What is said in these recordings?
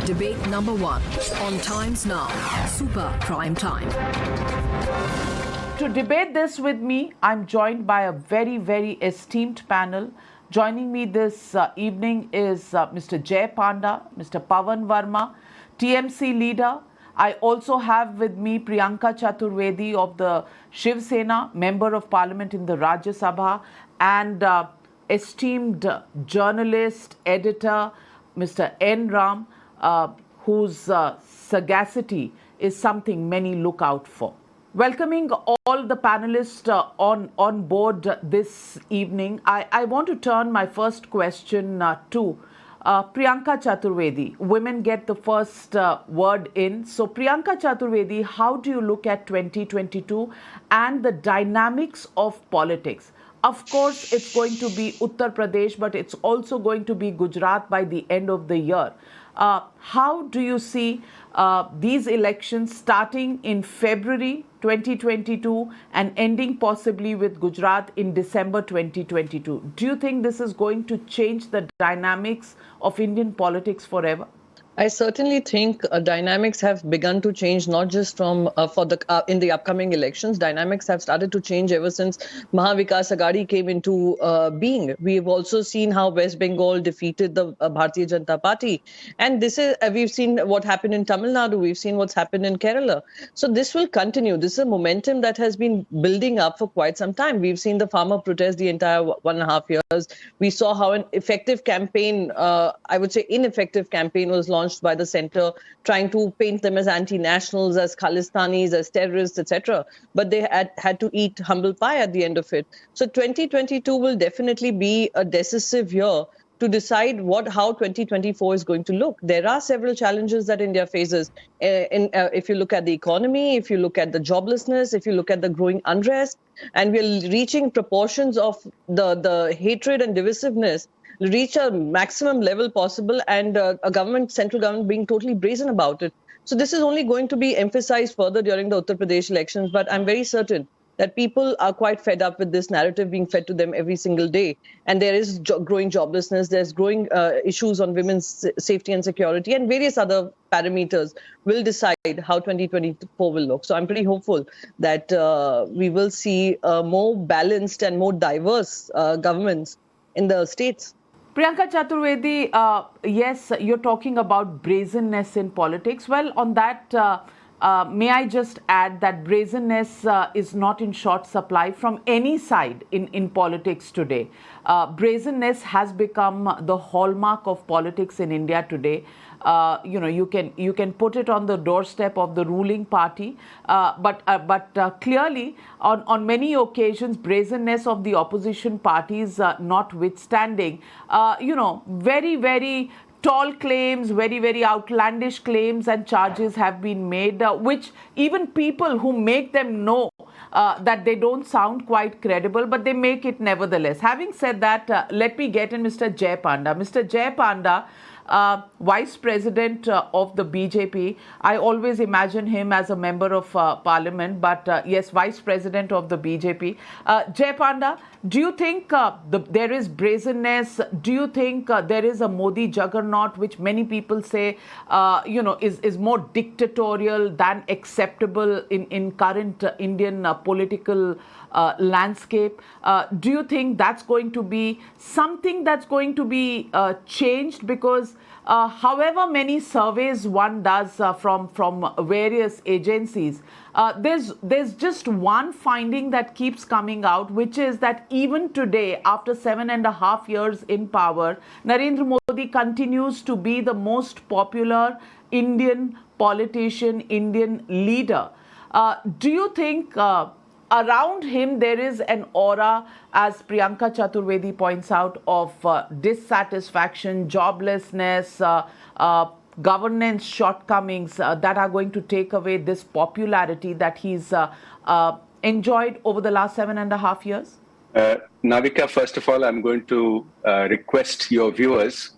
Debate number 1 on Times Now, Super Prime Time. To debate this with me, I'm joined by a very, very esteemed panel. Joining me this evening is Mr. Jay Panda, Mr. Pavan Varma, TMC leader. I also have with me Priyanka Chaturvedi of the Shiv Sena, Member of Parliament in the Rajya Sabha, and esteemed journalist, editor, Mr. N. Ram, whose sagacity is something many look out for. Welcoming all the panelists on board this evening, I want to turn my first question to Priyanka Chaturvedi. Women get the first word in. So Priyanka Chaturvedi, how do you look at 2022 and the dynamics of politics? Of course, it's going to be Uttar Pradesh, but it's also going to be Gujarat by the end of the year. How do you see these elections starting in February 2022 and ending possibly with Gujarat in December 2022? Do you think this is going to change the dynamics of Indian politics forever? I certainly think dynamics have begun to change, not just from in the upcoming elections. Dynamics have started to change ever since Mahavikas Aghadi came into being. We've also seen how West Bengal defeated the Bharatiya Janata Party, and we've seen what happened in Tamil Nadu. We've seen what's happened in Kerala. So this will continue. This is a momentum that has been building up for quite some time. We've seen the farmer protest the entire 1.5 years. We saw how an effective campaign, I would say ineffective campaign, was launched by the centre, trying to paint them as anti-nationals, as Khalistanis, as terrorists, etc. But they had to eat humble pie at the end of it. So 2022 will definitely be a decisive year to decide how 2024 is going to look. There are several challenges that India faces. If you look at the economy, if you look at the joblessness, if you look at the growing unrest, and we're reaching proportions of the hatred and divisiveness reach a maximum level possible, and central government being totally brazen about it. So this is only going to be emphasized further during the Uttar Pradesh elections, but I'm very certain that people are quite fed up with this narrative being fed to them every single day. And there is growing joblessness, there's growing issues on women's safety and security, and various other parameters will decide how 2024 will look. So I'm pretty hopeful that we will see more balanced and more diverse governments in the states. Priyanka Chaturvedi, yes, you're talking about brazenness in politics. Well, on that, may I just add that brazenness is not in short supply from any side in politics today. Brazenness has become the hallmark of politics in India today. You can put it on the doorstep of the ruling party, but clearly on many occasions, brazenness of the opposition parties notwithstanding, very, very tall claims, very, very outlandish claims and charges have been made, which even people who make them know that they don't sound quite credible, but they make it nevertheless. Having said that, let me get in Mr. Jay Panda. Mr. Jay Panda, Vice President of the BJP. I always imagine him as a member of Parliament, but yes, Vice President of the BJP. Jay Panda, do you think there is brazenness? Do you think there is a Modi juggernaut, which many people say, is more dictatorial than acceptable in current Indian political landscape? Do you think that's going to be something that's going to be changed? Because however many surveys one does from various agencies, there's just one finding that keeps coming out, which is that even today, after 7.5 years in power, Narendra Modi continues to be the most popular Indian politician, Indian leader. Do you think around him there is an aura, as Priyanka Chaturvedi points out, of dissatisfaction, joblessness, governance shortcomings that are going to take away this popularity that he's enjoyed over the last 7.5 years? Navika, first of all, I'm going to request your viewers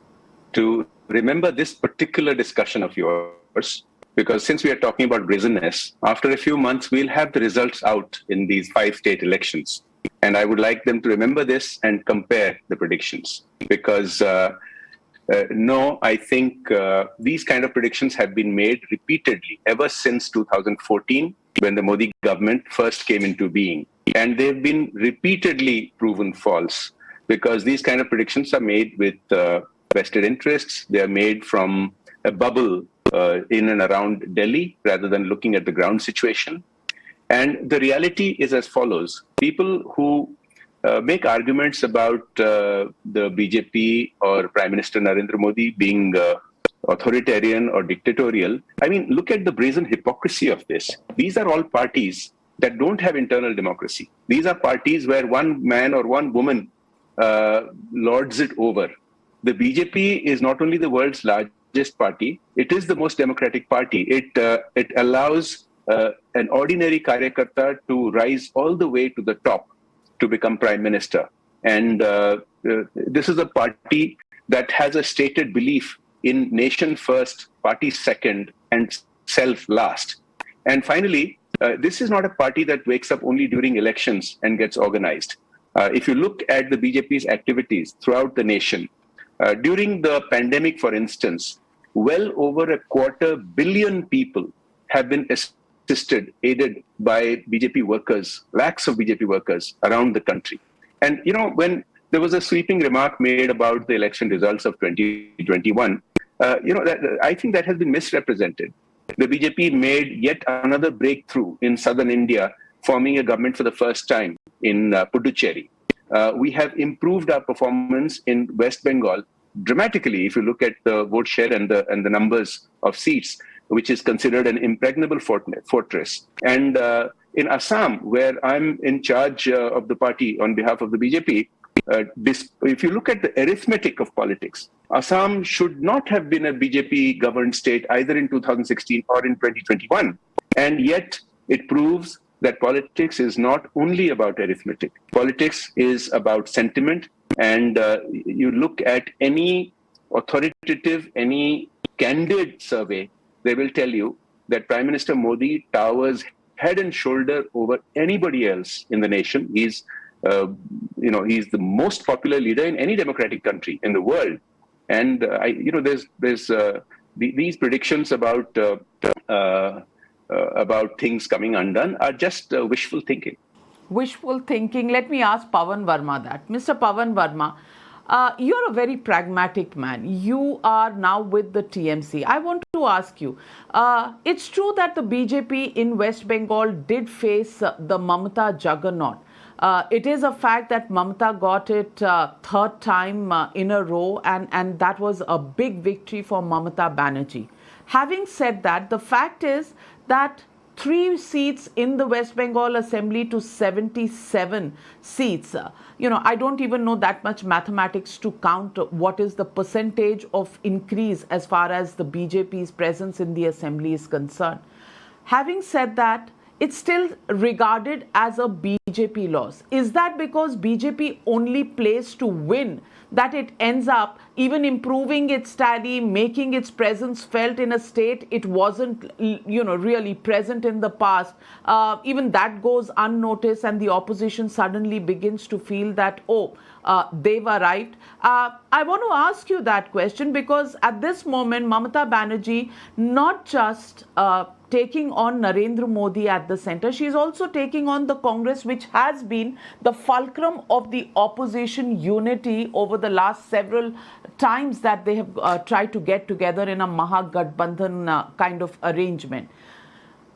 to remember this particular discussion of yours, because since we are talking about brazenness, after a few months, we'll have the results out in these 5 state elections. And I would like them to remember this and compare the predictions, because No, I think these kind of predictions have been made repeatedly ever since 2014, when the Modi government first came into being. And they've been repeatedly proven false, because these kind of predictions are made with vested interests. They are made from a bubble in and around Delhi rather than looking at the ground situation. And the reality is as follows. People who make arguments about the BJP or Prime Minister Narendra Modi being authoritarian or dictatorial, I mean, look at the brazen hypocrisy of this. These are all parties that don't have internal democracy. These are parties where one man or one woman lords it over. The BJP is not only the world's largest party, it is the most democratic party. It allows an ordinary Karyakarta to rise all the way to the top to become Prime Minister. And this is a party that has a stated belief in nation first, party second, and self last. And finally, this is not a party that wakes up only during elections and gets organized. If you look at the BJP's activities throughout the nation, during the pandemic, for instance, well over 250 million people have been assisted, aided by BJP workers, lakhs of BJP workers around the country. And, you know, when there was a sweeping remark made about the election results of 2021, I think that has been misrepresented. The BJP made yet another breakthrough in southern India, forming a government for the first time in Puducherry. We have improved our performance in West Bengal dramatically if you look at the vote share and the numbers of seats, which is considered an impregnable fortress. And in Assam, where I'm in charge of the party on behalf of the BJP, if you look at the arithmetic of politics, Assam should not have been a BJP-governed state either in 2016 or in 2021. And yet it proves that politics is not only about arithmetic. Politics is about sentiment. And you look at any authoritative, any candid survey, they will tell you that Prime Minister Modi towers head and shoulder over anybody else in the nation. He's the most popular leader in any democratic country in the world. And there's these predictions about things coming undone are just wishful thinking. Wishful thinking. Let me ask Pavan Varma that. Mr. Pavan Varma, you're a very pragmatic man. You are now with the TMC. I want to ask you, it's true that the BJP in West Bengal did face the Mamata juggernaut. It is a fact that Mamata got it third time in a row, and that was a big victory for Mamata Banerjee. Having said that, the fact is that 3 seats in the West Bengal Assembly to 77 seats. I don't even know that much mathematics to count what is the percentage of increase as far as the BJP's presence in the Assembly is concerned. Having said that, it's still regarded as a BJP loss. Is that because BJP only plays to win that it ends up even improving its tally, making its presence felt in a state it wasn't, really present in the past? Even that goes unnoticed, and the opposition suddenly begins to feel that, they've arrived. I want to ask you that question because at this moment, Mamata Banerjee not just taking on Narendra Modi at the center, she is also taking on the Congress, which has been the fulcrum of the opposition unity over the last several times that they have tried to get together in a Mahagathbandhan kind of arrangement.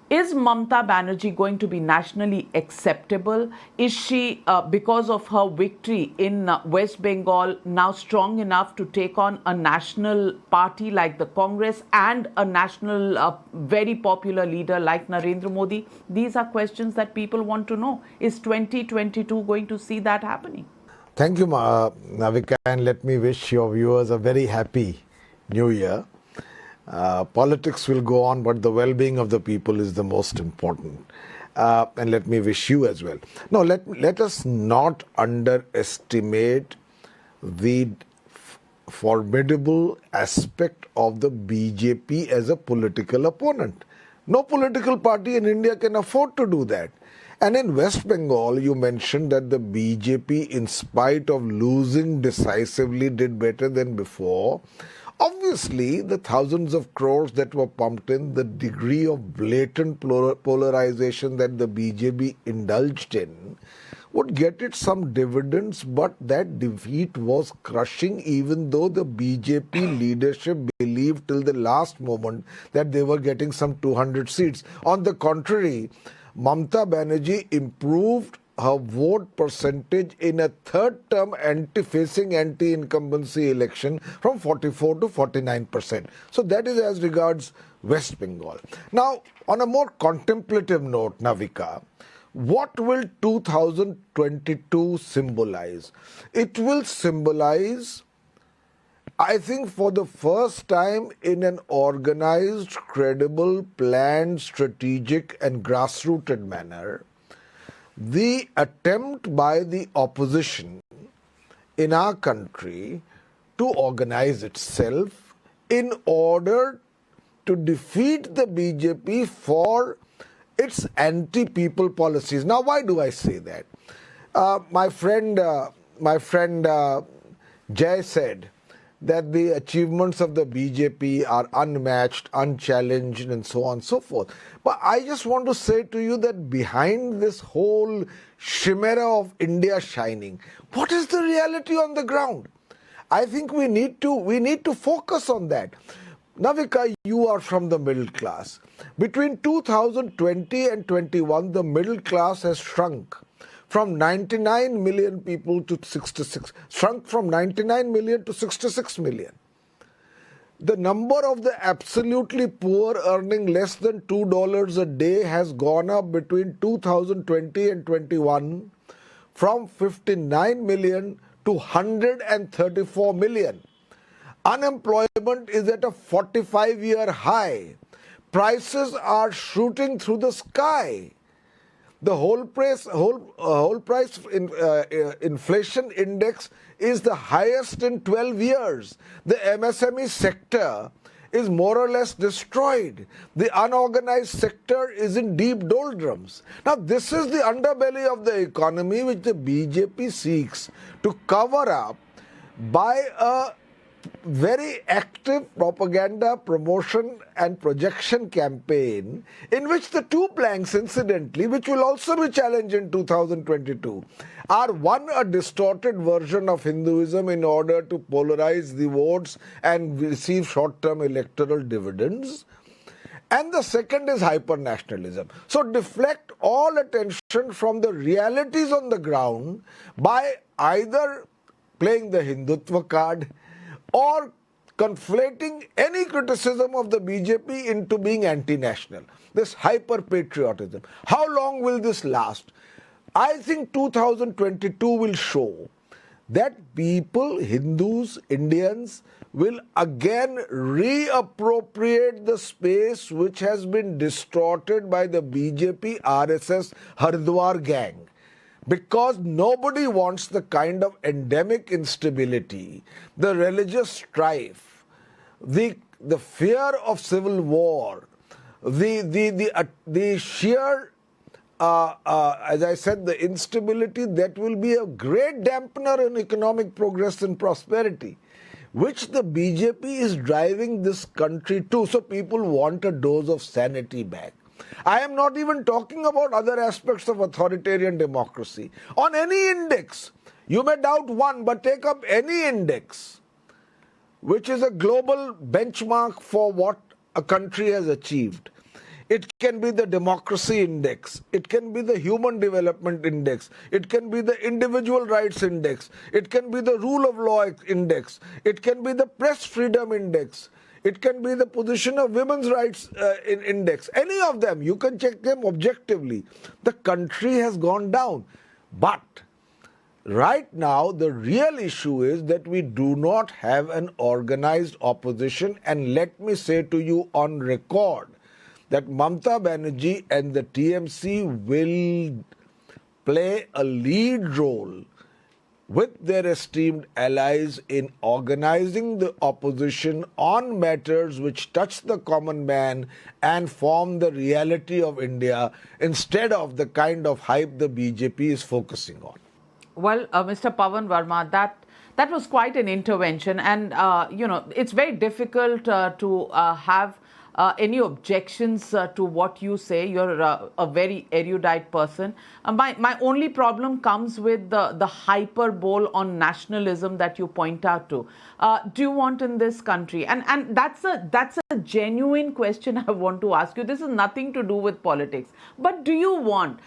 Is Mamata Banerjee going to be nationally acceptable? Is she, because of her victory in West Bengal, now strong enough to take on a national party like the Congress and a national, very popular leader like Narendra Modi? These are questions that people want to know. Is 2022 going to see that happening? Thank you, Navika, and let me wish your viewers a very happy New Year. Politics will go on, but the well-being of the people is the most important. And let me wish you as well. No, let us not underestimate the formidable aspect of the BJP as a political opponent. No political party in India can afford to do that. And in West Bengal, you mentioned that the BJP, in spite of losing decisively, did better than before. Obviously, the thousands of crores that were pumped in, the degree of blatant polarization that the BJP indulged in, would get it some dividends, but that defeat was crushing, even though the BJP leadership believed till the last moment that they were getting some 200 seats. On the contrary, Mamata Banerjee improved her vote percentage in a third-term facing anti-incumbency election from 44 to 49%. So that is as regards West Bengal. Now, on a more contemplative note, Navika, what will 2022 symbolize? It will symbolize, I think, for the first time in an organized, credible, planned, strategic and grassrooted manner, the attempt by the opposition in our country to organize itself in order to defeat the BJP for its anti-people policies. Now, why do I say that? My friend Jay said that the achievements of the BJP are unmatched, unchallenged, and so on and so forth. But I just want to say to you that behind this whole chimera of India shining, what is the reality on the ground? I think we need to focus on that. Navika, you are from the middle class. Between 2020 and 21, the middle class has shrunk from 99 million people to 66 million. The number of the absolutely poor earning less than $2 a day has gone up between 2020 and 21 from 59 million to 134 million. Unemployment is at a 45-year high. Prices are shooting through the sky. The whole price inflation index is the highest in 12 years. The MSME sector is more or less destroyed. The unorganized sector is in deep doldrums. Now, this is the underbelly of the economy which the BJP seeks to cover up by a very active propaganda, promotion and projection campaign in which the two planks, incidentally, which will also be challenged in 2022, are one, a distorted version of Hinduism in order to polarize the votes and receive short-term electoral dividends, and the second is hyper-nationalism. So deflect all attention from the realities on the ground by either playing the Hindutva card or conflating any criticism of the BJP into being anti-national. This hyper-patriotism. How long will this last? I think 2022 will show that people, Hindus, Indians, will again reappropriate the space which has been distorted by the BJP, RSS, Haridwar gang. Because nobody wants the kind of endemic instability, the religious strife, the fear of civil war, the sheer, as I said, the instability that will be a great dampener in economic progress and prosperity, which the BJP is driving this country to. So people want a dose of sanity back. I am not even talking about other aspects of authoritarian democracy. On any index, you may doubt one, but take up any index, which is a global benchmark for what a country has achieved. It can be the democracy index, it can be the human development index, it can be the individual rights index, it can be the rule of law index, it can be the press freedom index, it can be the position of women's rights index. Any of them, you can check them objectively. The country has gone down. But right now, the real issue is that we do not have an organized opposition. And let me say to you on record that Mamata Banerjee and the TMC will play a lead role with their esteemed allies in organizing the opposition on matters which touch the common man and form the reality of India instead of the kind of hype the BJP is focusing on? Well, Mr. Pavan Varma, that was quite an intervention, and it's very difficult to have any objections to what you say. You're a very erudite person. My only problem comes with the hyperbole on nationalism that you point out to. Do you want in this country? And that's a genuine question I want to ask you. This is nothing to do with politics. But do you want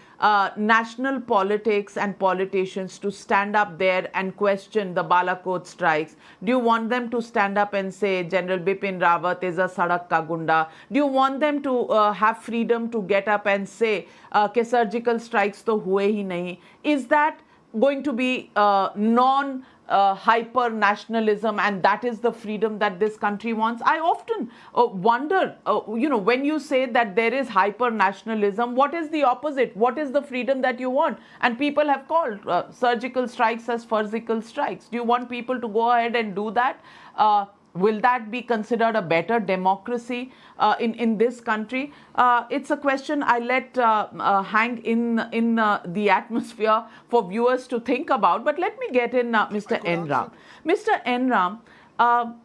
national politics and politicians to stand up there and question the Balakot strikes? Do you want them to stand up and say General Bipin Rawat is a sadak ka gunda? Do you want them to have freedom to get up and say ke surgical strikes to hue hi nahi? Is that going to be hyper nationalism, and that is the freedom that this country wants? I often wonder, when you say that there is hyper nationalism, what is the opposite? What is the freedom that you want? And people have called surgical strikes as physical strikes. Do you want people to go ahead and do that? Will that be considered a better democracy in this country? It's a question I let hang in the atmosphere for viewers to think about. But let me get in Mr. N. Ram. Mr. N. Ram, I'll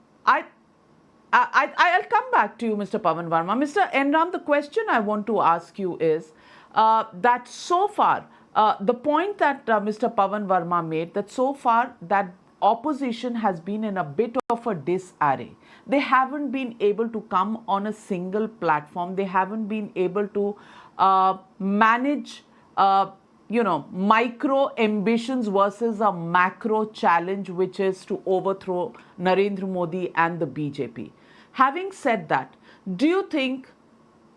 come back to you, Mr. Pavan Varma. Mr. N. Ram, the question I want to ask you is that so far, the point that Mr. Pavan Varma made, that so far that opposition has been in a bit of a disarray. They haven't been able to come on a single platform. They haven't been able to manage, micro ambitions versus a macro challenge, which is to overthrow Narendra Modi and the BJP. Having said that, do you think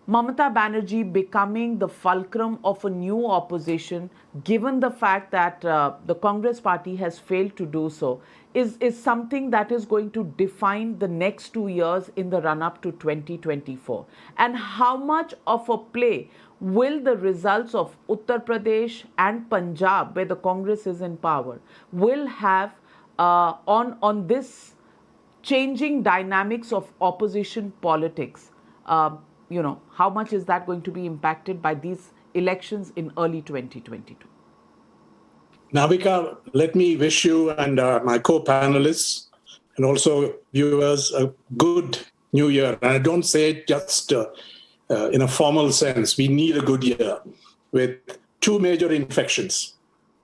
Mamata Banerjee becoming the fulcrum of a new opposition, given the fact that the Congress party has failed to do so, is something that is going to define the next 2 years in the run-up to 2024? And how much of a play will the results of Uttar Pradesh and Punjab, where the Congress is in power, will have on this changing dynamics of opposition politics? How much is that going to be impacted by these elections in early 2022? Navika, let me wish you and my co-panelists and also viewers a good new year. And I don't say it just in a formal sense. We need a good year with two major infections.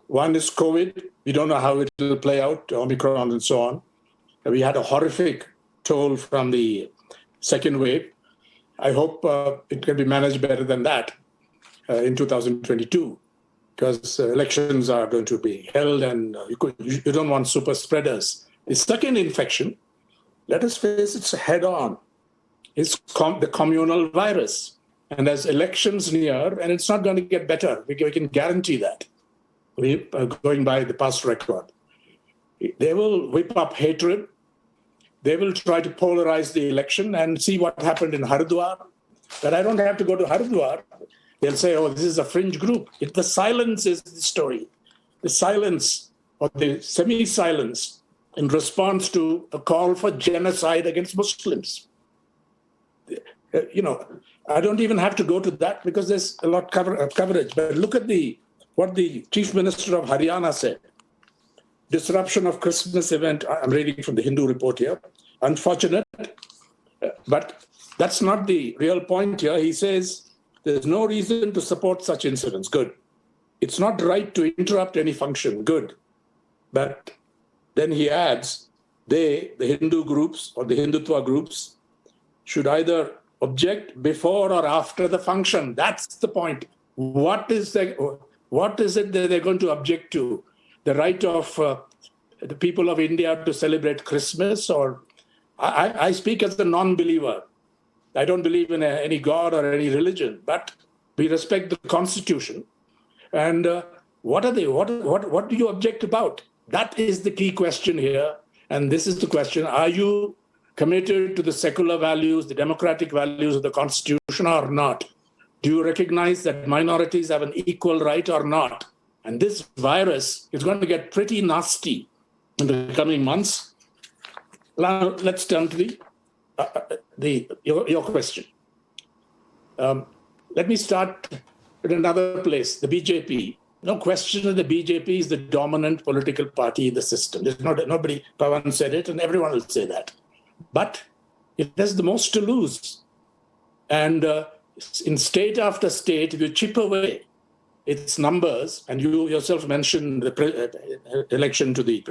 One is COVID. We don't know how it will play out, Omicron and so on. We had a horrific toll from the second wave. I hope it can be managed better than that in 2022, because elections are going to be held and you don't want super spreaders. The second infection, let us face it head on, is the communal virus. And as elections near, and it's not going to get better, we can guarantee that, going by the past record. They will whip up hatred. They will try to polarize the election and see what happened in Haridwar. But I don't have to go to Haridwar. They'll say, oh, this is a fringe group. The silence is the story. The silence or the semi-silence in response to a call for genocide against Muslims. I don't even have to go to that because there's a lot of coverage. But look at what the Chief Minister of Haryana said. Disruption of Christmas event. I'm reading from the Hindu report here. Unfortunate, but that's not the real point here. He says there's no reason to support such incidents. Good. It's not right to interrupt any function. Good. But then he adds, the Hindu groups or the Hindutva groups, should either object before or after the function. That's the point. What is it that they're going to object to? The right of the people of India to celebrate Christmas? Or I speak as a non-believer. I don't believe in any God or any religion, but we respect the Constitution. And what do you object about? That is the key question here. And this is the question: are you committed to the secular values, the democratic values of the Constitution or not? Do you recognize that minorities have an equal right or not? And this virus is going to get pretty nasty in the coming months. Now, let's turn to your question. Let me start at another place, the BJP. No question that the BJP is the dominant political party in the system. There's nobody, Pavan said it, and everyone will say that. But it has the most to lose. And in state after state, if you chip away its numbers, and you yourself mentioned the election to the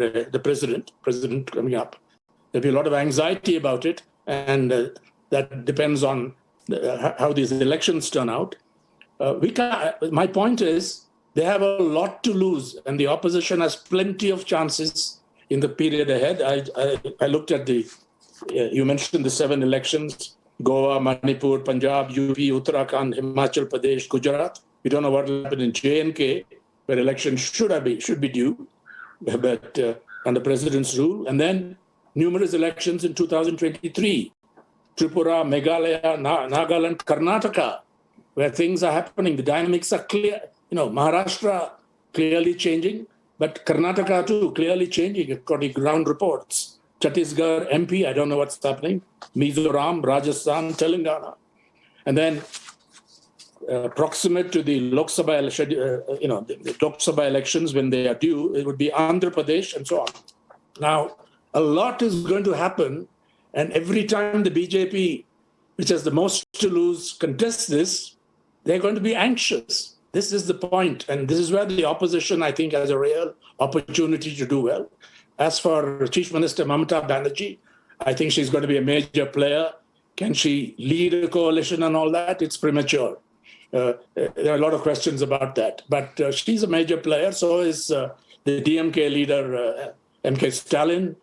president coming up, there'll be a lot of anxiety about it, and that depends on how these elections turn out. My point is, they have a lot to lose, and the opposition has plenty of chances in the period ahead. I looked at you mentioned the 7 elections: Goa, Manipur, Punjab, UP, Uttarakhand, Himachal Pradesh, Gujarat. We don't know what will happen in J&K, where elections should be due, but under president's rule. And then numerous elections in 2023, Tripura, Meghalaya, Nagaland, Karnataka, where things are happening. The dynamics are clear. Maharashtra clearly changing, but Karnataka too clearly changing according to ground reports. Chhattisgarh, MP, I don't know what's happening. Mizoram, Rajasthan, Telangana. And then proximate to the Lok Sabha, the Lok Sabha elections when they are due, it would be Andhra Pradesh and so on. Now, a lot is going to happen, and every time the BJP, which has the most to lose, contests this, they're going to be anxious. This is the point, and this is where the opposition, I think, has a real opportunity to do well. As for Chief Minister Mamata Banerjee, I think she's going to be a major player. Can she lead a coalition and all that? It's premature. There are a lot of questions about that. But she's a major player. So is the DMK leader, MK Stalin.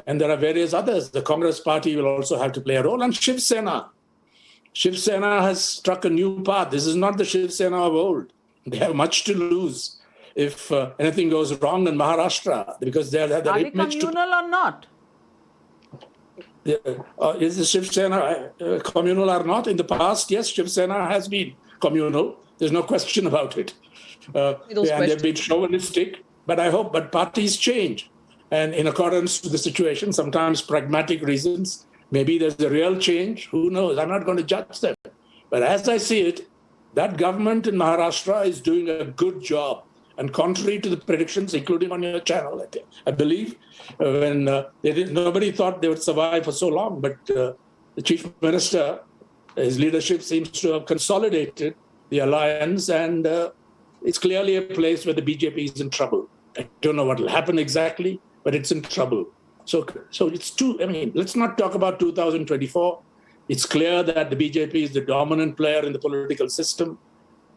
And there are various others. The Congress party will also have to play a role. And Shiv Sena. Shiv Sena has struck a new path. This is not the Shiv Sena of old. They have much to lose if anything goes wrong in Maharashtra, because they have that Are they image communal or not? Is the Shiv Sena communal or not? In the past, yes, Shiv Sena has been communal. There's no question about it. And they've been chauvinistic. But parties change. And in accordance with the situation, sometimes pragmatic reasons, maybe there's a real change. Who knows? I'm not going to judge them. But as I see it, that government in Maharashtra is doing a good job. And contrary to the predictions, including on your channel, I believe, when nobody thought they would survive for so long. But the chief minister, his leadership seems to have consolidated the alliance. And it's clearly a place where the BJP is in trouble. I don't know what will happen exactly, but it's in trouble. So it's let's not talk about 2024. It's clear that the BJP is the dominant player in the political system.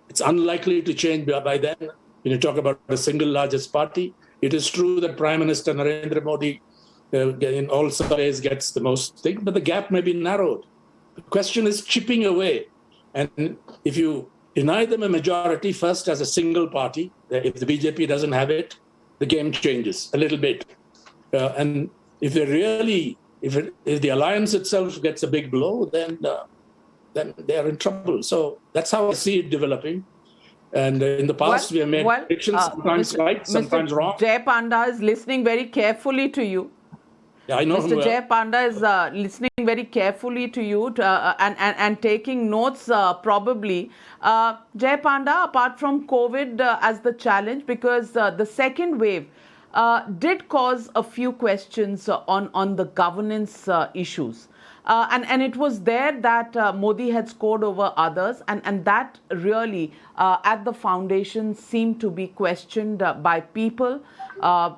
It's unlikely to change by then. When you talk about the single largest party, it is true that Prime Minister Narendra Modi in all surveys gets the most thing, but the gap may be narrowed. The question is chipping away. And if you deny them a majority first as a single party, if the BJP doesn't have it, the game changes a little bit. And if the alliance itself gets a big blow, then they are in trouble. So that's how I see it developing. And in the past, we have made predictions, sometimes right, sometimes wrong. Jay Panda is listening very carefully to you. Yeah, I know. Mr. Jay Panda is listening very carefully to you and taking notes probably. Jay Panda, apart from COVID as the challenge, because the second wave did cause a few questions on the governance issues. And it was there that Modi had scored over others, and that really at the foundation seemed to be questioned by people.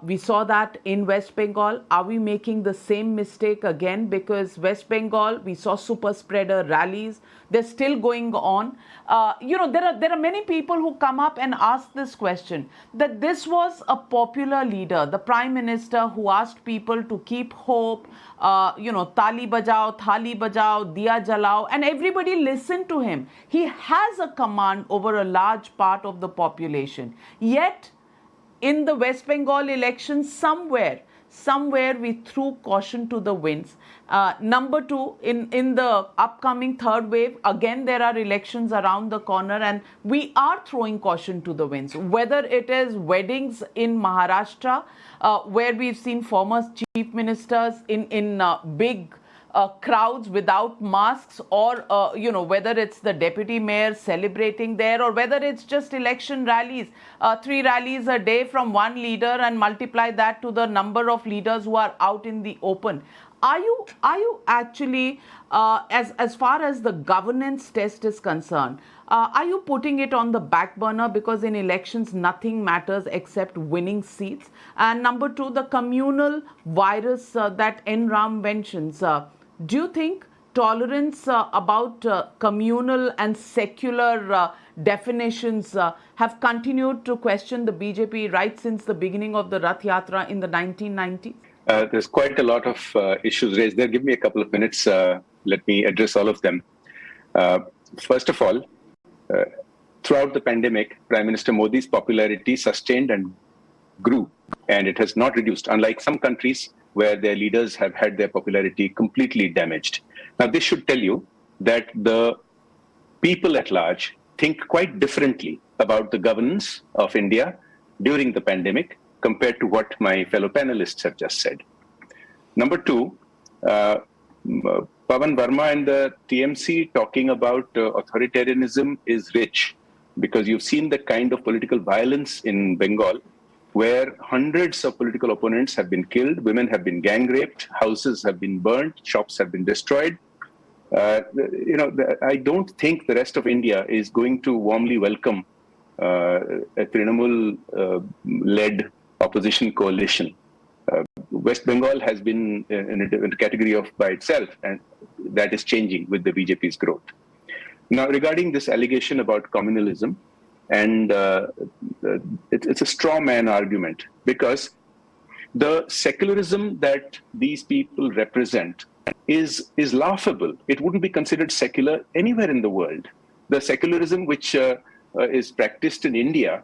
We saw that in West Bengal. Are we making the same mistake again? Because West Bengal, we saw super spreader rallies. They're still going on. There are many people who come up and ask this question, that this was a popular leader, the prime minister who asked people to keep hope, tali bajao, thali bajao, diya jalao, and everybody listened to him. He has a command over a large part of the population. Yet, in the West Bengal election, somewhere, somewhere we threw caution to the winds. Number two, in the upcoming third wave, again, there are elections around the corner, and we are throwing caution to the winds. Whether it is weddings in Maharashtra, where we've seen former chief ministers in big crowds without masks, or whether it's the deputy mayor celebrating there, or whether it's just election rallies, 3 rallies a day from one leader, and multiply that to the number of leaders who are out in the open. Are you actually, as far as the governance test is concerned, are you putting it on the back burner because in elections nothing matters except winning seats? And number two, the communal virus that N. Ram mentions. Do you think tolerance about communal and secular definitions have continued to question the BJP right since the beginning of the Rath Yatra in the 1990s? There's quite a lot of issues raised there. Give me a couple of minutes. Let me address all of them. First of all, throughout the pandemic, Prime Minister Modi's popularity sustained and grew, and it has not reduced, unlike some countries where their leaders have had their popularity completely damaged. Now, this should tell you that the people at large think quite differently about the governance of India during the pandemic compared to what my fellow panelists have just said. Number two, Pavan Varma and the TMC talking about authoritarianism is rich, because you've seen the kind of political violence in Bengal where hundreds of political opponents have been killed, women have been gang raped, houses have been burnt, shops have been destroyed. I don't think the rest of India is going to warmly welcome a Trinamool-led opposition coalition. West Bengal has been in a category of by itself, and that is changing with the BJP's growth. Now, regarding this allegation about communalism, and it's a straw man argument, because the secularism that these people represent is laughable. It wouldn't be considered secular anywhere in the world. The secularism which is practiced in India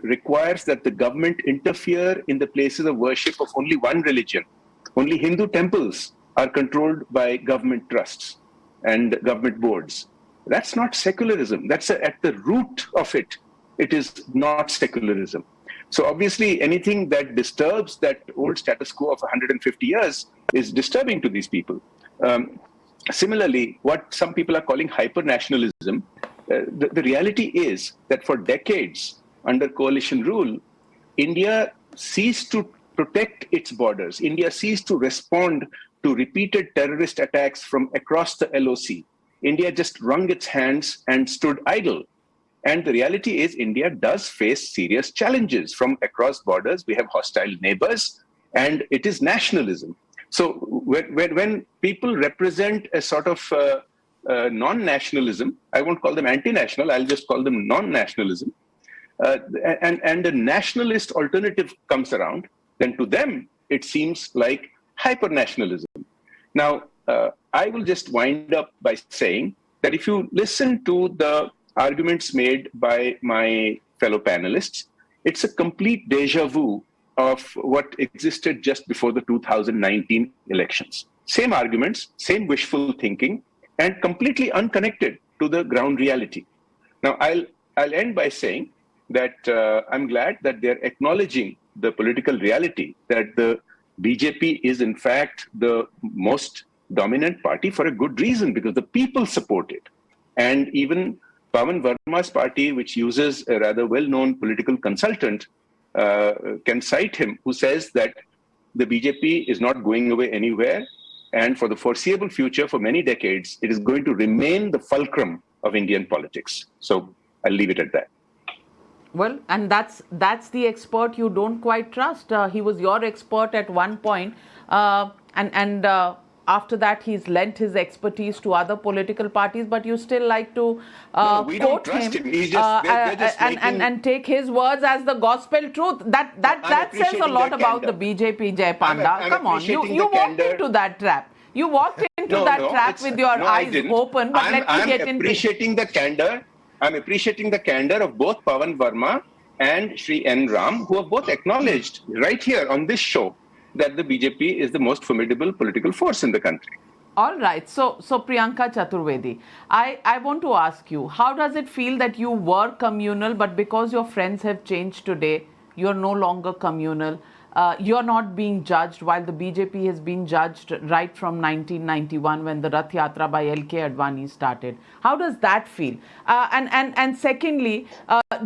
requires that the government interfere in the places of worship of only one religion. Only Hindu temples are controlled by government trusts and government boards. That's not secularism. That's at the root of it. It is not secularism. So obviously, anything that disturbs that old status quo of 150 years is disturbing to these people. Similarly, what some people are calling hyper-nationalism, the reality is that for decades under coalition rule, India ceased to protect its borders. India ceased to respond to repeated terrorist attacks from across the LOC. India just wrung its hands and stood idle. And the reality is India does face serious challenges from across borders. We have hostile neighbors, and it is nationalism. So when people represent a sort of non-nationalism, I won't call them anti-national, I'll just call them non-nationalism, and a nationalist alternative comes around, then to them it seems like hyper-nationalism. Now, I will just wind up by saying that if you listen to the arguments made by my fellow panelists, it's a complete déjà vu of what existed just before the 2019 elections. Same arguments, same wishful thinking, and completely unconnected to the ground reality. Now, I'll end by saying that I'm glad that they're acknowledging the political reality that the BJP is in fact the most dominant party for a good reason, because the people support it. And even Pavan Varma's party, which uses a rather well-known political consultant, can cite him, who says that the BJP is not going away anywhere, and for the foreseeable future, for many decades, it is going to remain the fulcrum of Indian politics. So I'll leave it at that. Well, and that's the expert you don't quite trust. He was your expert at one point, and after that, he's lent his expertise to other political parties, but you still like to we quote don't trust him. He's just, they're just and take his words as the gospel truth. That says a lot about the BJP, Jay Panda. Come on, you walked into that trap. You walked into that trap with your eyes open, but let me get into it. I'm appreciating the candor of both Pavan Varma and Shri N. Ram, who have both acknowledged right here on this show that the BJP is the most formidable political force in the country. All right. So Priyanka Chaturvedi, I want to ask you, how does it feel that you were communal, but because your friends have changed today, you're no longer communal? You're not being judged, while the BJP has been judged right from 1991 when the Rath Yatra by L.K. Advani started. How does that feel? And secondly,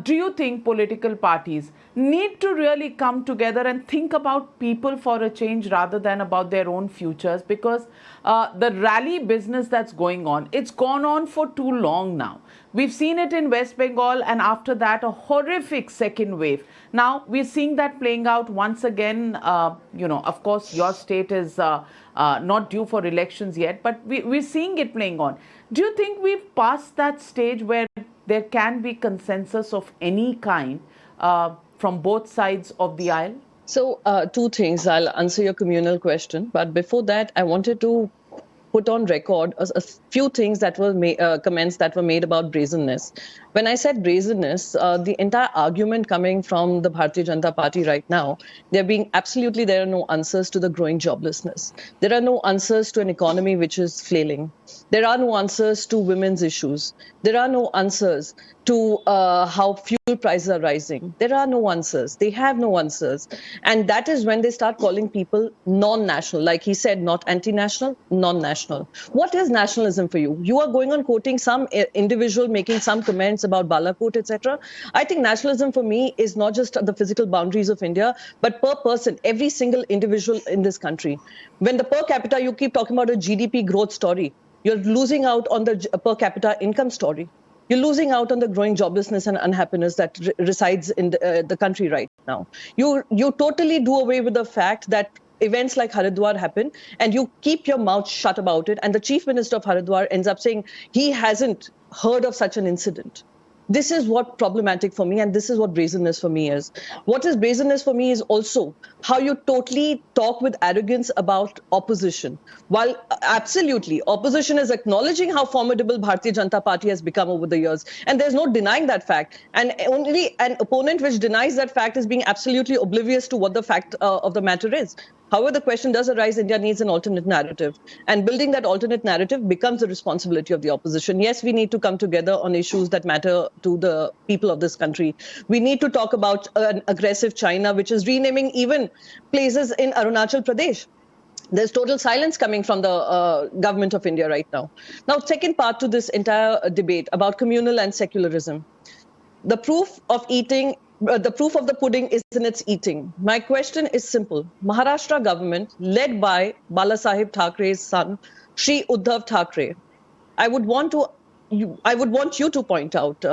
do you think political parties need to really come together and think about people for a change rather than about their own futures? Because the rally business that's going on, it's gone on for too long now. We've seen it in West Bengal, and after that, a horrific second wave. Now, we're seeing that playing out once again. Of course, your state is not due for elections yet, but we're seeing it playing on. Do you think we've passed that stage where there can be consensus of any kind from both sides of the aisle? So, two things. I'll answer your communal question. But before that, I wanted to put on record a few things that were comments that were made about brazenness. When I said brazenness, the entire argument coming from the Bharatiya Janata Party right now, there are no answers to the growing joblessness. There are no answers to an economy which is flailing. There are no answers to women's issues. There are no answers to how fuel prices are rising. There are no answers. They have no answers. And that is when they start calling people non-national. Like he said, not anti-national, non-national. What is nationalism for you? You are going on quoting some individual, making some comments about Balakot, etc. I think nationalism for me is not just the physical boundaries of India, but per person, every single individual in this country. When the per capita, you keep talking about a GDP growth story, you're losing out on the per capita income story. You're losing out on the growing joblessness and unhappiness that resides in the country right now. You totally do away with the fact that events like Haridwar happen and you keep your mouth shut about it. And the chief minister of Haridwar ends up saying he hasn't heard of such an incident. This is what problematic for me, and this is what brazenness for me is. What is brazenness for me is also how you totally talk with arrogance about opposition. While absolutely, opposition is acknowledging how formidable Bharatiya Janata Party has become over the years, and there's no denying that fact. And only an opponent which denies that fact is being absolutely oblivious to what the fact of the matter is. However, the question does arise, India needs an alternate narrative. And building that alternate narrative becomes the responsibility of the opposition. Yes, we need to come together on issues that matter to the people of this country. We need to talk about an aggressive China, which is renaming even places in Arunachal Pradesh. There's total silence coming from the government of India right now. Now, second part to this entire debate about communal and secularism. The proof of the pudding is in its eating. My question is simple. Maharashtra government, led by Balasaheb Thackeray's son, Shri Uddhav Thackeray, I would want you to point out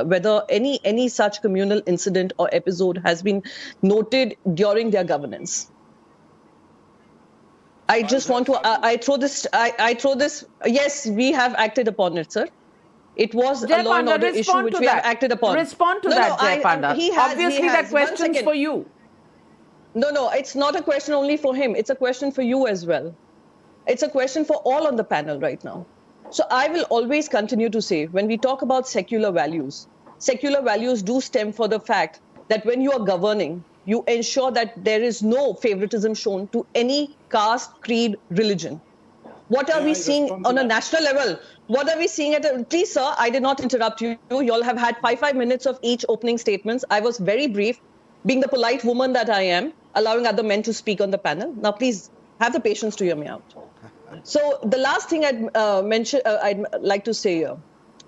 whether any such communal incident or episode has been noted during their governance. I just want to. I throw this. Yes, we have acted upon it, sir. It was a law and order issue which we have acted upon. Respond to that, Jay Panda. Obviously, that question's for you. No, it's not a question only for him. It's a question for you as well. It's a question for all on the panel right now. So I will always continue to say, when we talk about secular values do stem for the fact that when you are governing, you ensure that there is no favoritism shown to any caste, creed, religion. What are we seeing on a national level? What are we seeing please, sir, I did not interrupt you. You all have had 5 minutes of each opening statements. I was very brief, being the polite woman that I am, allowing other men to speak on the panel. Now, please have the patience to hear me out. So the last thing I'd like to say here,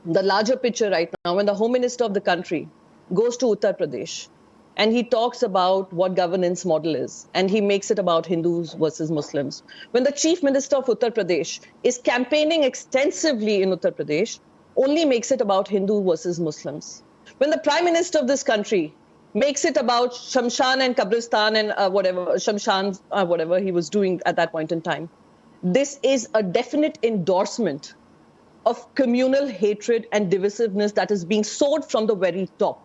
the larger picture right now, when the Home Minister of the country goes to Uttar Pradesh, and he talks about what governance model is, and he makes it about Hindus versus Muslims. When the Chief Minister of Uttar Pradesh is campaigning extensively in Uttar Pradesh, only makes it about Hindu versus Muslims. When the Prime Minister of this country makes it about Shamshan and Kabristan and whatever he was doing at that point in time, this is a definite endorsement of communal hatred and divisiveness that is being sowed from the very top.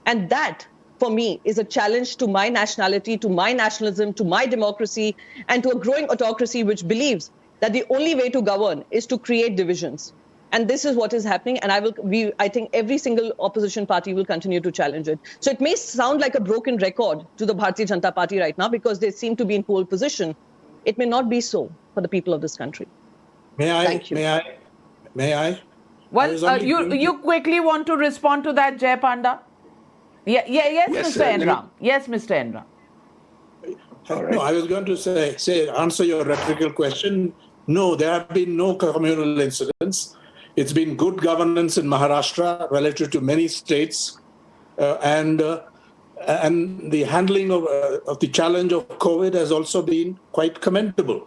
And that, for me, is a challenge to my nationality, to my nationalism, to my democracy, and to a growing autocracy which believes that the only way to govern is to create divisions. And this is what is happening. And I think every single opposition party will continue to challenge it. So it may sound like a broken record to the Bharatiya Janata Party right now because they seem to be in pole position. It may not be so for the people of this country. Thank you. May I? Well, you quickly want to respond to that, Jay Panda? Yes, Mr. Enram. Yes, Mr. Enram. Right. No, I was going to say, answer your rhetorical question. No, there have been no communal incidents. It's been good governance in Maharashtra relative to many states, and the handling of the challenge of COVID has also been quite commendable.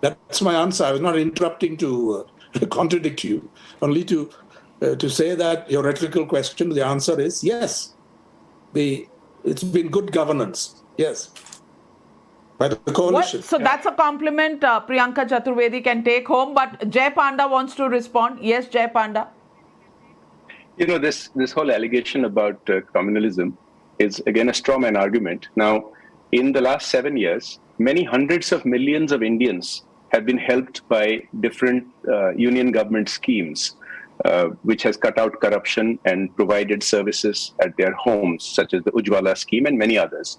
That's my answer. I was not interrupting to contradict you, only to say that your rhetorical question, the answer is yes. It's been good governance, yes, by the coalition. So that's a compliment Priyanka Chaturvedi can take home, but Jay Panda wants to respond. Yes, Jay Panda. This whole allegation about communalism is again a straw man argument. Now, in the last 7 years, many hundreds of millions of Indians have been helped by different union government schemes, which has cut out corruption and provided services at their homes, such as the Ujjwala scheme and many others.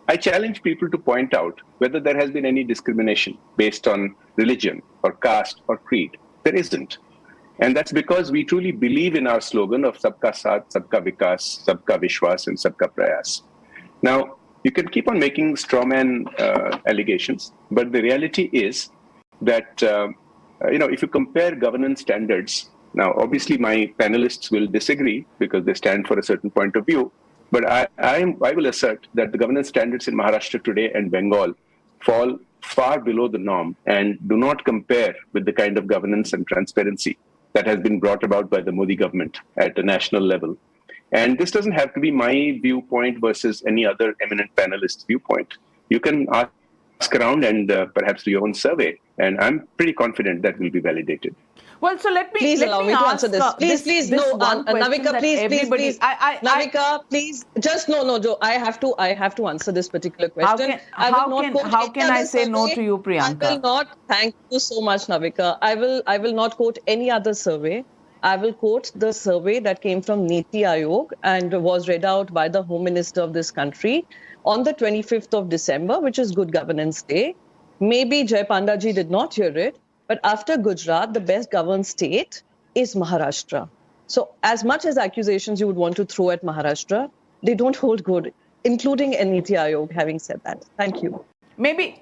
I challenge people to point out whether there has been any discrimination based on religion or caste or creed. There isn't. And that's because we truly believe in our slogan of Sabka Saath, Sabka Vikas, Sabka Vishwas, and Sabka Prayas. Now, you can keep on making strawman allegations, but the reality is that, if you compare governance standards, now, obviously, my panelists will disagree because they stand for a certain point of view. But I will assert that the governance standards in Maharashtra today and Bengal fall far below the norm and do not compare with the kind of governance and transparency that has been brought about by the Modi government at a national level. And this doesn't have to be my viewpoint versus any other eminent panelist's viewpoint. You can ask around and perhaps do your own survey. And I'm pretty confident that will be validated. Well, so please allow me to answer this. Please, no, Navika, please. Navika, please, just no, Joe. I have to answer this particular question. How can I say no to you, Priyanka? I will not. Thank you so much, Navika. I will not quote any other survey. I will quote the survey that came from Niti Aayog and was read out by the Home Minister of this country on the 25th of December, which is Good Governance Day. Maybe Jay Panda ji did not hear it. But after Gujarat, the best governed state is Maharashtra. So as much as accusations you would want to throw at Maharashtra, they don't hold good, including Niti Aayog having said that. Thank you. Maybe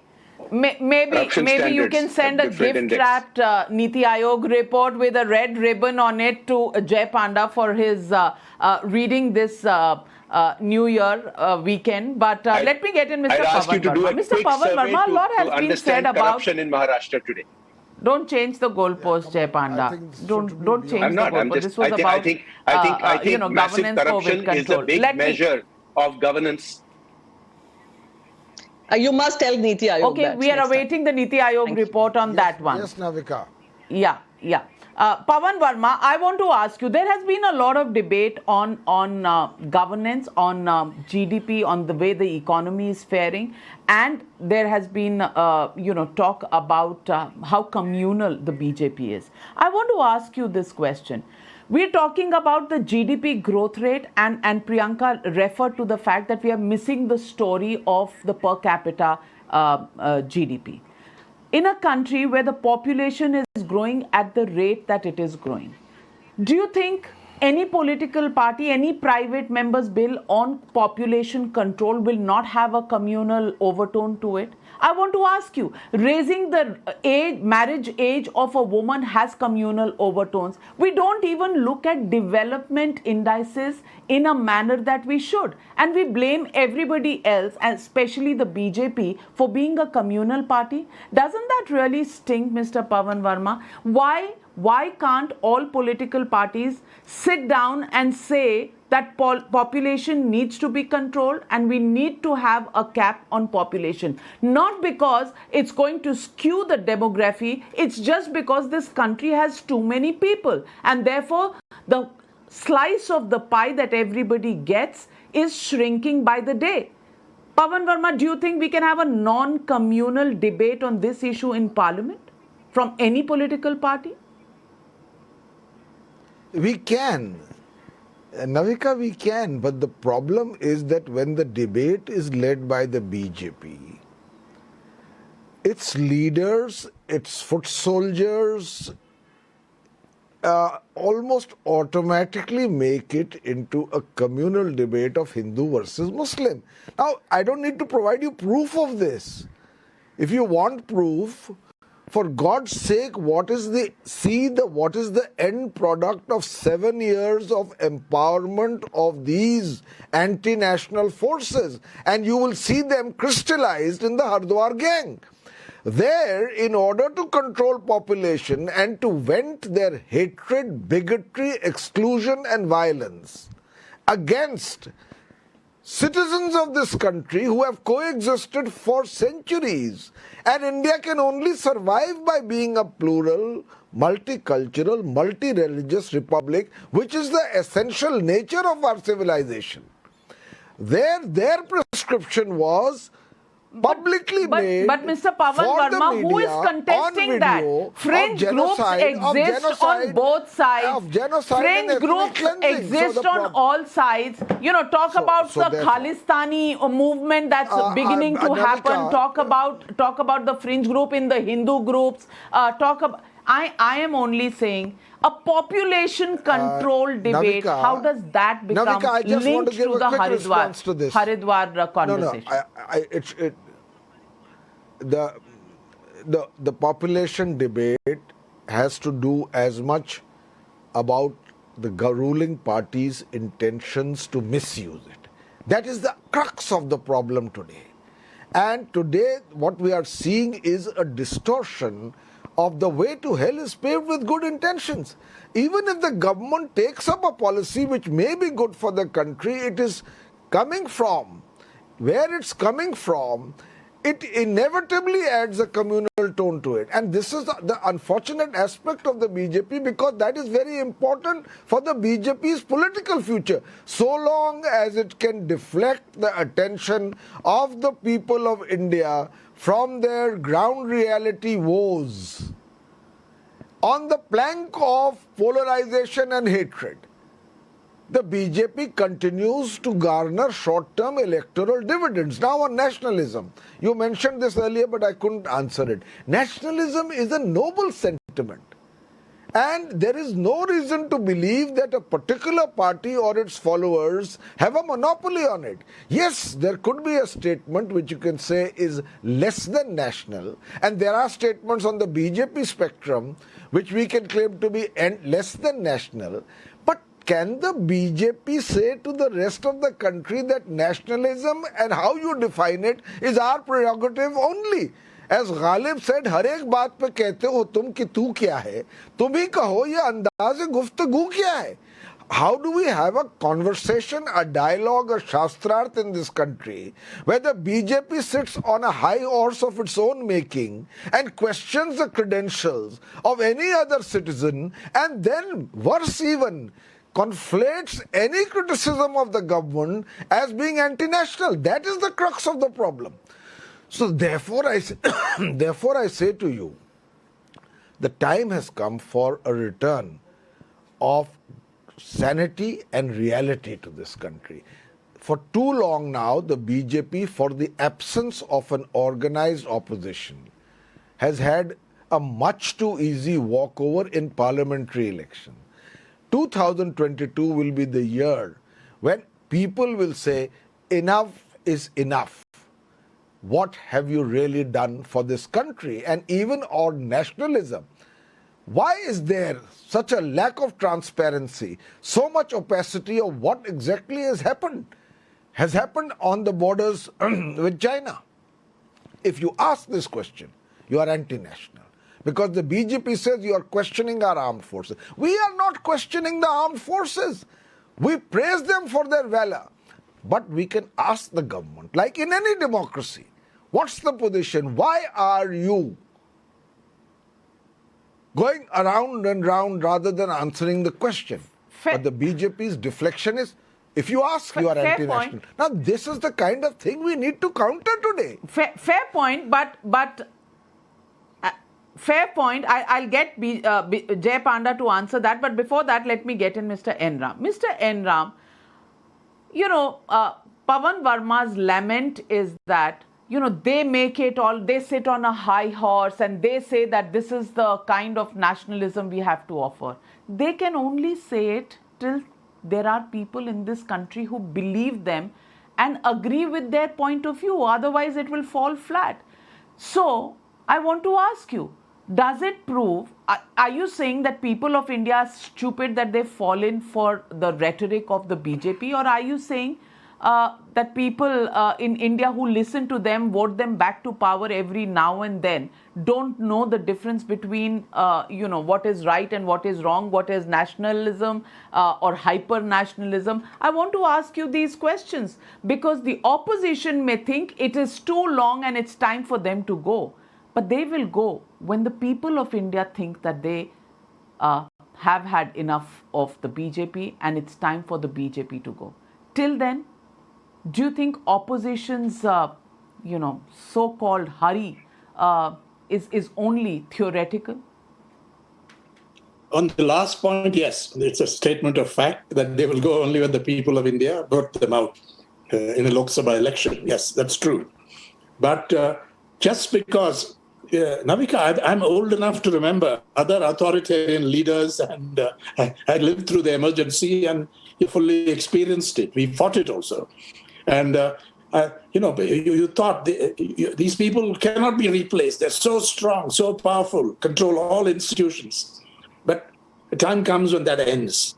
you can send a gift-wrapped Niti Aayog report with a red ribbon on it to Jay Panda for his reading this New Year weekend. But let me get in Mr. Pavan Varma. Mr. Pavan Varma, a lot has been said about corruption in Maharashtra today. Don't change the goalpost, Jay Panda. Don't change I'm not, the goalpost. This was about I think massive governance, corruption COVID is control. a big measure of governance. You must tell Niti Aayog. Okay, we are awaiting the Niti Aayog report on that one. Yes, Navika. Yeah. Pavan Varma, I want to ask you, there has been a lot of debate on governance, on GDP, on the way the economy is faring, and there has been, talk about how communal the BJP is. I want to ask you this question. We're talking about the GDP growth rate, and Priyanka referred to the fact that we are missing the story of the per capita GDP. In a country where the population is growing at the rate that it is growing, do you think any political party, any private member's bill on population control will not have a communal overtone to it? I want to ask you, raising the marriage age of a woman has communal overtones. We don't even look at development indices in a manner that we should. And we blame everybody else, and especially the BJP, for being a communal party. Doesn't that really stink, Mr. Pavan Varma? Why can't all political parties sit down and say that population needs to be controlled and we need to have a cap on population? Not because it's going to skew the demography, it's just because this country has too many people, and therefore the slice of the pie that everybody gets is shrinking by the day. Pavan Varma, do you think we can have a non-communal debate on this issue in Parliament from any political party? We can. Navika, we can. But the problem is that when the debate is led by the BJP, its leaders, its foot soldiers, almost automatically make it into a communal debate of Hindu versus Muslim. Now, I don't need to provide you proof of this. If you want proof, for God's sake, what is the end product of 7 years of empowerment of these anti-national forces? And you will see them crystallized in the Hardwar gang. There, in order to control population and to vent their hatred, bigotry, exclusion and violence against citizens of this country who have coexisted for centuries. And India can only survive by being a plural, multicultural, multi-religious republic, which is the essential nature of our civilization. Their prescription was publicly made. But Mr. Pavan Varma, who is contesting that? Fringe groups exist on both sides. Fringe groups exist on all sides. You know, talk about the Khalistani movement that's beginning to happen. Talk about the fringe group in the Hindu groups. I am only saying a population control debate. Navika, how does that become linked to the Haridwar conversation? The population debate has to do as much about the ruling party's intentions to misuse it. That is the crux of the problem today. And today what we are seeing is a distortion of the way to hell is paved with good intentions. Even if the government takes up a policy which may be good for the country, it is coming from, where it's coming from, it inevitably adds a communal tone to it. And this is the unfortunate aspect of the BJP, because that is very important for the BJP's political future. So long as it can deflect the attention of the people of India from their ground reality woes on the plank of polarization and hatred, the BJP continues to garner short-term electoral dividends. Now on nationalism, you mentioned this earlier, but I couldn't answer it. Nationalism is a noble sentiment. And there is no reason to believe that a particular party or its followers have a monopoly on it. Yes, there could be a statement which you can say is less than national, and there are statements on the BJP spectrum which we can claim to be less than national. But can the BJP say to the rest of the country that nationalism and how you define it is our prerogative only? As Ghalib said, हर एक बात पे कहते हो तुम कि तू क्या है, तुम ही कहो ये अंदाज़े गुफ्तगू क्या है. How do we have a conversation, a dialogue, a shastrarth in this country where the BJP sits on a high horse of its own making and questions the credentials of any other citizen, and then, worse even, conflates any criticism of the government as being anti-national? That is the crux of the problem. So therefore I say to you, the time has come for a return of sanity and reality to this country. For too long now, the BJP, for the absence of an organized opposition, has had a much too easy walkover in parliamentary election. 2022 will be the year when people will say, enough is enough. What have you really done for this country? And even on nationalism, why is there such a lack of transparency, so much opacity of what exactly has happened on the borders with China? If you ask this question, you are anti-national. Because the BJP says you are questioning our armed forces. We are not questioning the armed forces. We praise them for their valor. But we can ask the government, like in any democracy, what's the position? Why are you going around and round rather than answering the question? But the BJP's deflection is, if you ask, you are anti-national. Now, this is the kind of thing we need to counter today. Fair point, but fair point. I'll get Jay Panda to answer that. But before that, let me get in Mr. Enram. Mr. Enram, Pavan Varma's lament is that, they make it all, they sit on a high horse and they say that this is the kind of nationalism we have to offer. They can only say it till there are people in this country who believe them and agree with their point of view. Otherwise, it will fall flat. So, I want to ask you, does it prove, are you saying that people of India are stupid that they've fallen for the rhetoric of the BJP, or are you saying that people in India who listen to them, vote them back to power every now and then, don't know the difference between, what is right and what is wrong, what is nationalism or hyper-nationalism? I want to ask you these questions because the opposition may think it is too long and it's time for them to go. But they will go when the people of India think that they have had enough of the BJP and it's time for the BJP to go. Till then, do you think opposition's, so-called hurry is only theoretical? On the last point, yes, it's a statement of fact that they will go only when the people of India vote them out in a Lok Sabha election. Yes, that's true. But just because, Navika, I'm old enough to remember other authoritarian leaders, and I lived through the emergency and you fully experienced it. We fought it also. And, you thought these people cannot be replaced. They're so strong, so powerful, control all institutions. But the time comes when that ends.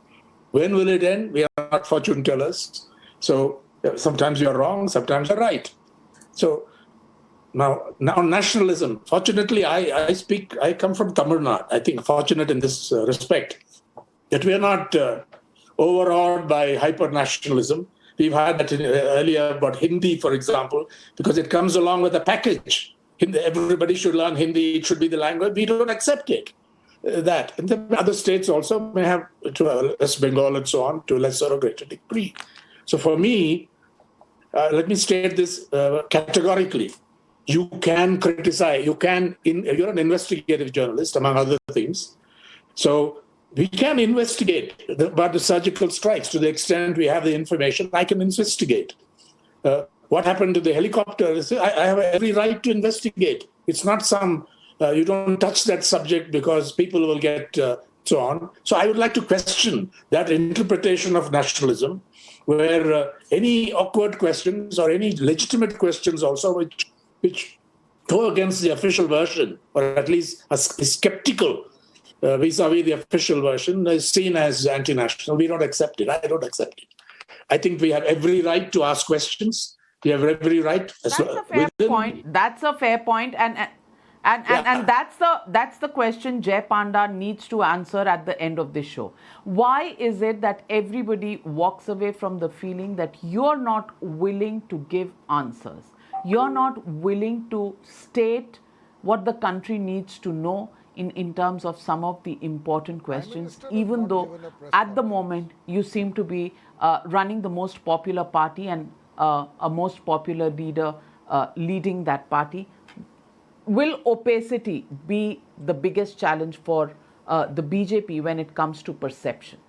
When will it end? We are not fortune tellers. So sometimes you're wrong, sometimes you're right. So now nationalism. Fortunately, I come from Tamil Nadu. I think fortunate in this respect that we are not overawed by hyper-nationalism. We've had that earlier about Hindi, for example, because it comes along with a package. Everybody should learn Hindi. It should be the language. We don't accept it. That. And the other states also may have, to West Bengal and so on, to a lesser or greater degree. So for me, let me state this categorically. You can criticize. You're an investigative journalist, among other things. So we can investigate about the surgical strikes to the extent we have the information. I can investigate. What happened to the helicopter? I have every right to investigate. It's not some, you don't touch that subject because people will get so on. So I would like to question that interpretation of nationalism, where any awkward questions or any legitimate questions also which go against the official version, or at least is skeptical vis-a-vis the official version, is seen as anti-national. We don't accept it. I don't accept it. I think we have every right to ask questions. We have every right. That's a fair point. That's a fair point. And that's the question Jay Panda needs to answer at the end of this show. Why is it that everybody walks away from the feeling that you're not willing to give answers? You're not willing to state what the country needs to know in terms of some of the important questions, even though at the moment you seem to be running the most popular party and a most popular leader leading that party. Will opacity be the biggest challenge for the BJP when it comes to perceptions?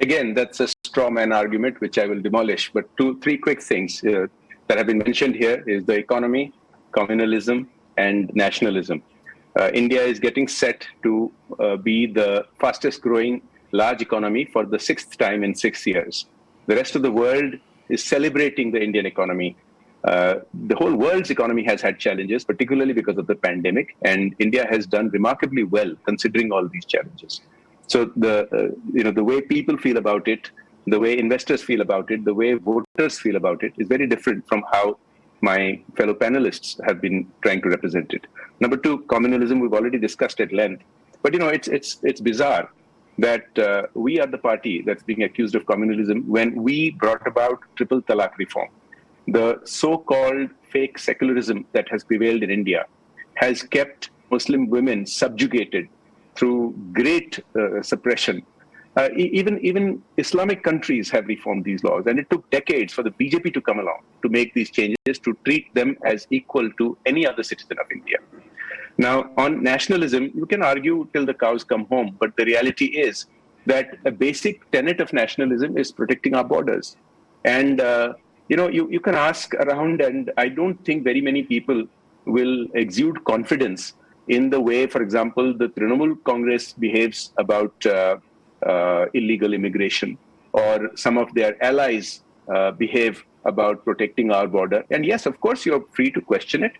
Again, that's a straw man argument, which I will demolish. But three quick things that have been mentioned here is the economy, communalism, and nationalism. India is getting set to be the fastest growing large economy for the sixth time in 6 years. The rest of the world is celebrating the Indian economy. The whole world's economy has had challenges, particularly because of the pandemic, and India has done remarkably well considering all these challenges. So the way people feel about it, the way investors feel about it, the way voters feel about it is very different from how my fellow panelists have been trying to represent it. Number two, communalism, we've already discussed at length. But it's bizarre that we are the party that's being accused of communalism when we brought about triple talaq reform. The so-called fake secularism that has prevailed in India has kept Muslim women subjugated through great suppression. Even Islamic countries have reformed these laws, and it took decades for the BJP to come along to make these changes, to treat them as equal to any other citizen of India. Now, on nationalism, you can argue till the cows come home, but the reality is that a basic tenet of nationalism is protecting our borders. And, you can ask around, and I don't think very many people will exude confidence in the way, for example, the Trinamool Congress behaves about illegal immigration, or some of their allies behave about protecting our border. And yes, of course, you're free to question it,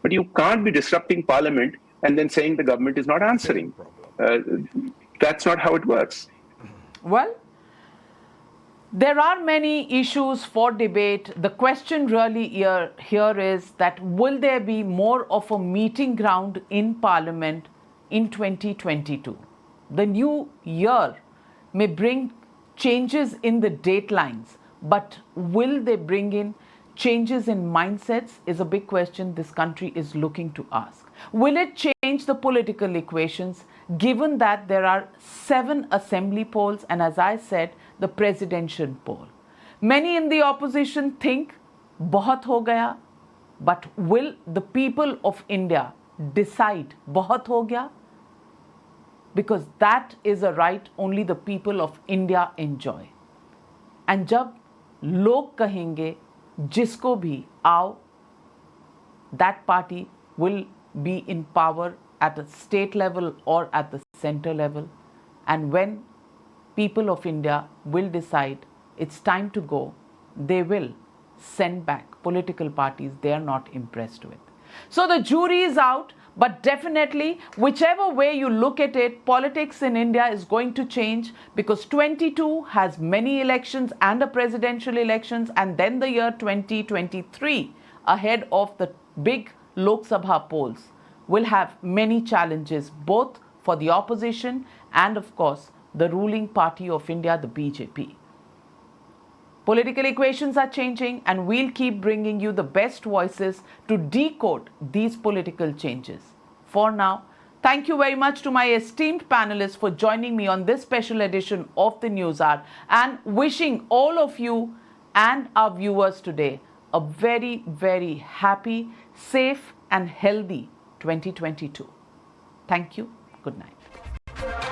but you can't be disrupting parliament and then saying the government is not answering. That's not how it works. Well, there are many issues for debate. The question really here is that will there be more of a meeting ground in Parliament in 2022? The new year may bring changes in the datelines, but will they bring in changes in mindsets is a big question this country is looking to ask. Will it change the political equations given that there are 7 assembly polls and, as I said, the presidential poll? Many in the opposition think bahut ho gaya, but will the people of India decide bahut ho gaya? Because that is a right only the people of India enjoy. And जब लोग कहेंगे जिसको भी आओ, that party will be in power at a state level or at the center level. And when people of India will decide it's time to go, they will send back political parties they are not impressed with. So the jury is out, but definitely, whichever way you look at it, politics in India is going to change because 22 has many elections and a presidential elections, and then the year 2023 ahead of the big Lok Sabha polls will have many challenges both for the opposition and of course the ruling party of India, the BJP. Political equations are changing and we'll keep bringing you the best voices to decode these political changes. For now, thank you very much to my esteemed panelists for joining me on this special edition of the News Hour, and wishing all of you and our viewers today a very, very happy, safe and healthy 2022. Thank you. Good night.